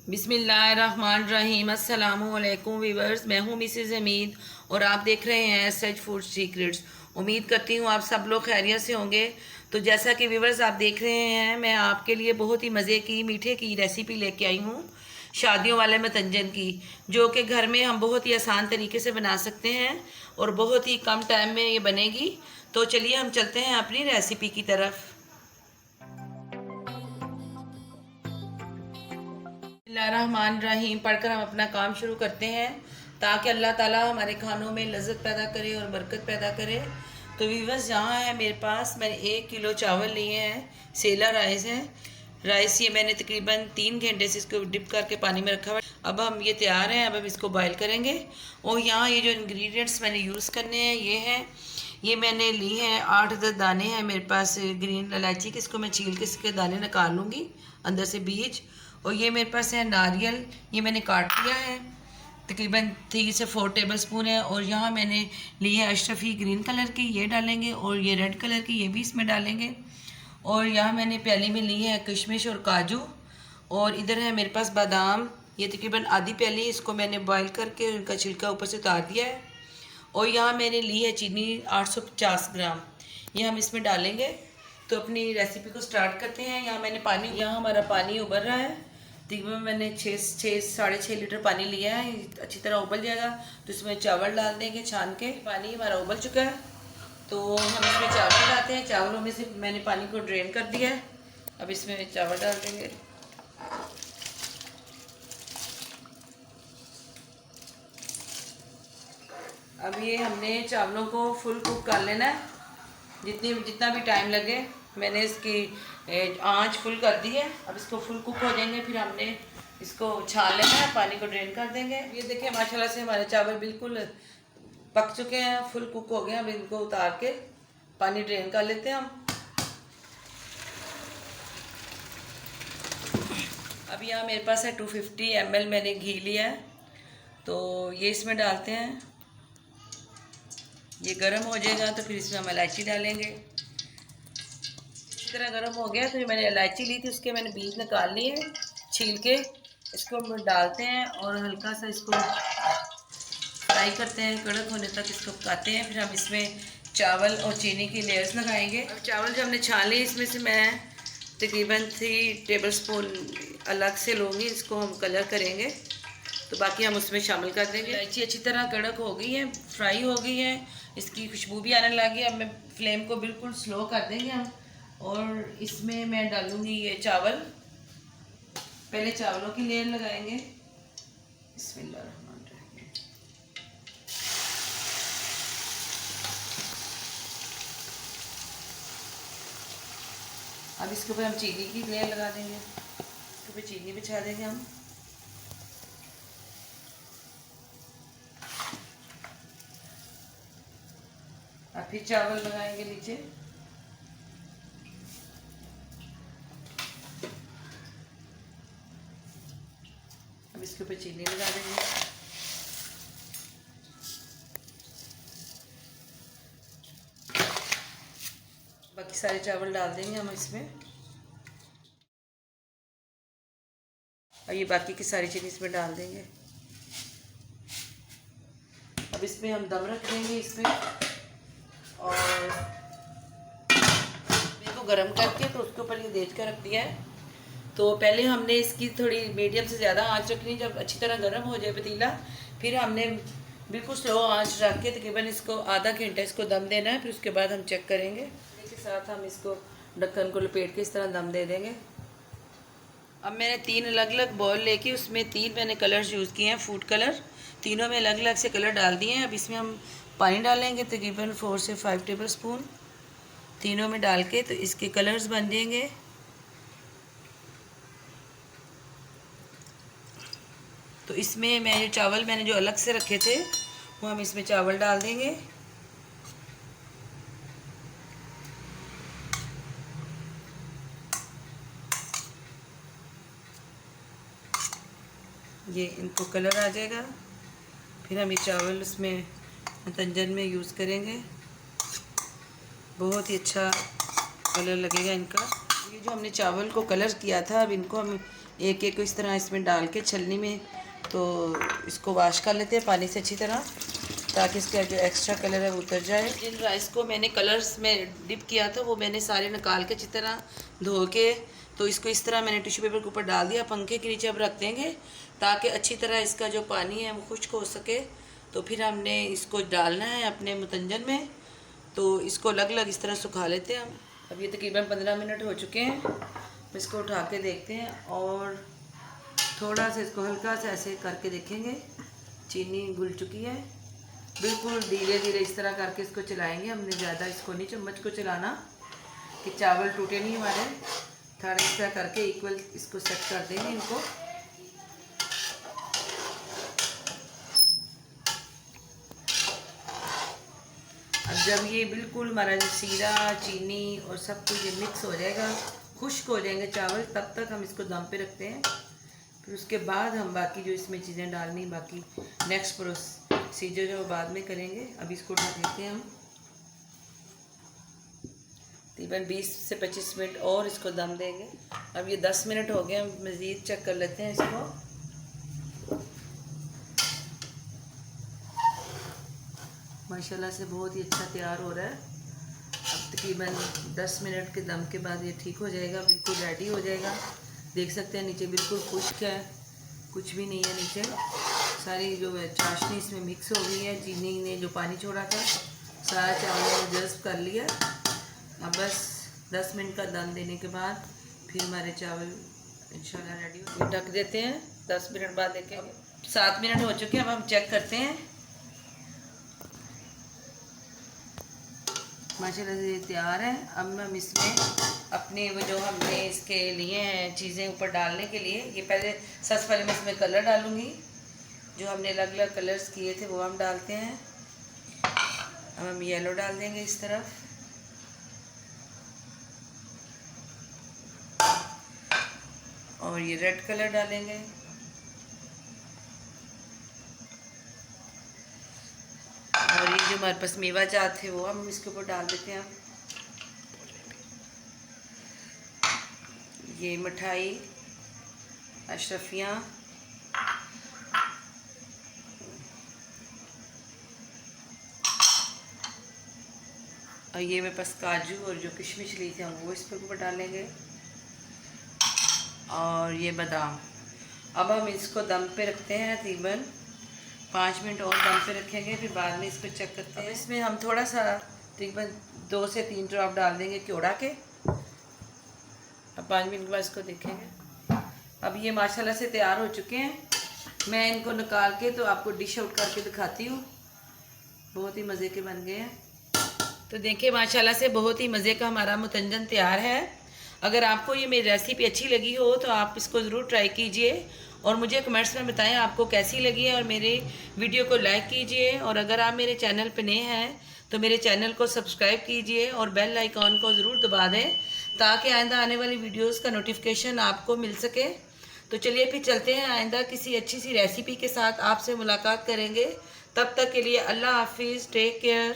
बिस्मिल्लाहिर्रहमानिर्रहीम। अस्सलामुअलैकुम वीवर्स, मैं हूँ मिसेज़ हमीद और आप देख रहे हैं सच फूड सीक्रेट्स। उम्मीद करती हूँ आप सब लोग खैरियत से होंगे। तो जैसा कि वीवर्स आप देख रहे हैं, मैं आपके लिए बहुत ही मज़े की मीठे की रेसिपी लेके आई हूँ, शादियों वाले मतंजन की, जो कि घर में हम बहुत ही आसान तरीके से बना सकते हैं और बहुत ही कम टाइम में ये बनेगी। तो चलिए हम चलते हैं अपनी रेसिपी की तरफ। बिस्मिल्लाहिर्रहमानिर्रहीम पढ़कर हम अपना काम शुरू करते हैं, ताकि अल्लाह ताला हमारे खानों में लज़्ज़त पैदा करे और बरकत पैदा करे। तो वीवर्स, यहाँ है मेरे पास, मैंने 1 किलो चावल लिए हैं, सेला राइस है। राइस ये मैंने तकरीबन 3 घंटे से इसको डिप करके पानी में रखा हुआ है। अब हम ये तैयार हैं, अब हम इसको बॉयल करेंगे। और यहाँ ये जो इंग्रेडिएंट्स मैंने यूज़ करने हैं ये हैं, ये मैंने ली हैं 8-10 दाने हैं मेरे पास ग्रीन इलायची के, इसको मैं छील के इसके दाने निकाल लूँगी अंदर से बीज। और ये मेरे पास है नारियल, ये मैंने काट लिया है, तकरीबन 3 से 4 टेबल स्पून है। और यहाँ मैंने ली है अशरफी ग्रीन कलर की, ये डालेंगे, और ये रेड कलर की, ये भी इसमें डालेंगे। और यहाँ मैंने प्याली में ली है किशमिश और काजू। और इधर है मेरे पास बादाम, ये तकरीबन आधी प्याली, इसको मैंने बॉयल करके उनका छिलका ऊपर से उतार दिया है। और यहाँ मैंने ली है चीनी 850 ग्राम, ये हम इसमें डालेंगे। तो अपनी रेसिपी को स्टार्ट करते हैं। यहाँ मैंने पानी, यहाँ हमारा पानी उबल रहा है, तकरीबन मैंने 6-6.5 लीटर पानी लिया है, अच्छी तरह उबल जाएगा। तो इसमें चावल डाल देंगे छान के। पानी हमारा उबल चुका है, तो हम इसमें चावल डालते हैं। चावलों में से मैंने पानी को ड्रेन कर दिया है, अब इसमें चावल डाल देंगे। अब ये हमने चावलों को फुल कुक कर लेना है, जितना भी टाइम लगे। मैंने इसकी आंच फुल कर दी है, अब इसको फुल कुक हो जाएंगे, फिर हमने इसको छान लेना है, पानी को ड्रेन कर देंगे। ये देखिए माशाल्लाह से हमारे चावल बिल्कुल पक चुके हैं, फुल कुक हो गए। अब इनको उतार के पानी ड्रेन कर लेते हैं हम। अब यहाँ मेरे पास है 250 ml मैंने घी लिया है, तो ये इसमें डालते हैं। ये गर्म हो जाएगा तो फिर इसमें हम इलायची डालेंगे। इस तरह गर्म हो गया तो जो मैंने इलायची ली थी उसके मैंने बीज निकाल लिए छील के, इसको हम डालते हैं और हल्का सा इसको फ्राई करते हैं, कड़क होने तक इसको पकाते हैं। फिर हम इसमें चावल और चीनी की लेयर्स लगाएंगे। अब चावल जो हमने छान लिए, इसमें से मैं तकरीबन 3 टेबल स्पून अलग से लूँगी, इसको हम कलर करेंगे, तो बाकी हम उसमें शामिल कर देंगे। इलायची अच्छी तरह कड़क हो गई है, फ्राई हो गई है, इसकी खुशबू भी आने लगी है। अब मैं फ्लेम को बिल्कुल स्लो कर देंगे हम, और इसमें मैं डालूँगी ये चावल। पहले चावलों की लेयर लगाएंगे। बिस्मिल्लाहिर्रहमानिर्रहीम। अब इसके ऊपर हम चीनी की लेयर लगा देंगे, इसके ऊपर चीनी बिछा देंगे हम। अब फिर चावल लगाएंगे नीचे। अब इसके ऊपर चीनी लगा देंगे। बाकी सारे चावल डाल देंगे हम इसमें, और ये बाकी की सारी चीज़ इसमें डाल देंगे। अब इसमें हम दम रख देंगे इसमें, और इसको गरम करके तो उसके ऊपर ये देख कर रख दिया है। तो पहले हमने इसकी थोड़ी मीडियम से ज़्यादा आंच रखनी, जब अच्छी तरह गर्म हो जाए पतीला, फिर हमने बिल्कुल स्लो आंच रख के तकरीबन इसको आधा घंटा इसको दम देना है। फिर उसके बाद हम चेक करेंगे, इसके साथ हम इसको ढक्कन को लपेट के इस तरह दम दे देंगे। अब मैंने 3 अलग अलग बॉल लेके उसमें 3 मैंने कलर्स यूज़ किए हैं, फूड कलर, तीनों में अलग अलग से कलर डाल दिए हैं। अब इसमें हम पानी डालेंगे तकरीबन 4 से 5 टेबल स्पून, तीनों में डाल के, तो इसके कलर्स बन जाएंगे। तो इसमें मैं ये चावल मैंने जो अलग से रखे थे वो हम इसमें चावल डाल देंगे। ये इनको कलर आ जाएगा, फिर हम ये चावल उसमें तंजन में यूज़ करेंगे, बहुत ही अच्छा कलर लगेगा इनका। ये जो हमने चावल को कलर किया था, अब इनको हम एक एक को इस तरह इसमें डाल के छलनी में, तो इसको वॉश कर लेते हैं पानी से अच्छी तरह, ताकि इसका जो एक्स्ट्रा कलर है वो उतर जाए। जिन राइस को मैंने कलर्स में डिप किया था वो मैंने सारे निकाल के अच्छी तरह धो के, तो इसको इस तरह मैंने टिश्यू पेपर के ऊपर डाल दिया। पंखे के नीचे अब रख देंगे ताकि अच्छी तरह इसका जो पानी है वो खुश्क हो सके। तो फिर हमने इसको डालना है अपने मुतंजन में, तो इसको अलग अलग इस तरह सुखा लेते हैं हम। अब ये तकरीबन 15 मिनट हो चुके हैं। इसको उठा के देखते हैं और थोड़ा सा इसको हल्का सा ऐसे करके देखेंगे, चीनी घुल चुकी है। बिल्कुल धीरे धीरे इस तरह करके इसको चलाएंगे, हमने ज़्यादा इसको नहीं चम्मच को चलाना कि चावल टूटे नहीं हमारे। थोड़ा इस तरह करके इक्वल इसको सेट कर देंगे इनको। अब जब ये बिल्कुल हमारा जो सीरा चीनी और सब कुछ ये मिक्स हो जाएगा, खुश्क हो जाएंगे चावल, तब तक हम इसको दम पे रखते हैं। फिर उसके बाद हम बाकी जो इसमें चीज़ें डालनी, बाकी नेक्स्ट प्रोसीजर जो बाद में करेंगे। अब इसको ढक देते हैं हम तकरीबन 20 से 25 मिनट और इसको दम देंगे। अब ये 10 मिनट हो गए, हम मज़ीद चेक कर लेते हैं इसको। माशाल्लाह से बहुत ही अच्छा तैयार हो रहा है। अब तकरीबन 10 मिनट के दम के बाद ये ठीक हो जाएगा, बिल्कुल रेडी हो जाएगा। देख सकते हैं नीचे बिल्कुल खुश्क है, कुछ भी नहीं है नीचे। सारी जो चाशनी इसमें मिक्स हो गई है, चीनी ने जो पानी छोड़ा था सारा चावल ने जज़्ब कर लिया। अब बस 10 मिनट का दम देने के बाद फिर हमारे चावल इंशाल्लाह रेडी हो। ढक देते हैं, 10 मिनट बाद देखेंगे। 7 मिनट हो चुके हैं, अब हम चेक करते हैं। माशाल्लाह से तैयार है। अब हम इसमें अपने वो जो हमने इसके लिए हैं चीज़ें ऊपर डालने के लिए, ये सबसे पहले मैं इसमें कलर डालूँगी। जो हमने अलग अलग कलर्स किए थे वो हम डालते हैं। अब हम येलो डाल देंगे इस तरफ, और ये रेड कलर डालेंगे, और ये जो हमारे पास मेवा जात है वो हम इसके ऊपर डाल देते हैं। ये मिठाई अशरफियाँ, और ये मेरे पास काजू और जो किशमिश ली थी हम वो इस पर ऊपर डालेंगे, और ये बादाम। अब हम इसको दम पे रखते हैं, तकरीबन 5 मिनट और दम पे रखेंगे, फिर बाद में इसको चेक करते हैं। इसमें हम थोड़ा सा तकरीबन 2 से 3 ड्रॉप डाल देंगे क्योड़ा के। अब 5 मिनट के बाद इसको देखेंगे। अब ये माशाल्लाह से तैयार हो चुके हैं। मैं इनको निकाल के तो आपको डिश आउट करके दिखाती हूँ। बहुत ही मज़े के बन गए हैं। तो देखिए माशाल्लाह से बहुत ही मज़े का हमारा मुतंजन तैयार है। अगर आपको ये मेरी रेसिपी अच्छी लगी हो तो आप इसको ज़रूर ट्राई कीजिए और मुझे कमेंट्स में बताएं आपको कैसी लगी है, और मेरे वीडियो को लाइक कीजिए। और अगर आप मेरे चैनल पर नए हैं तो मेरे चैनल को सब्सक्राइब कीजिए और बेल आइकॉन को ज़रूर दबा दें, ताकि आइंदा आने वाली वीडियोस का नोटिफिकेशन आपको मिल सके। तो चलिए फिर चलते हैं, आइंदा किसी अच्छी सी रेसिपी के साथ आपसे मुलाकात करेंगे। तब तक के लिए अल्लाह हाफिज़, टेक केयर।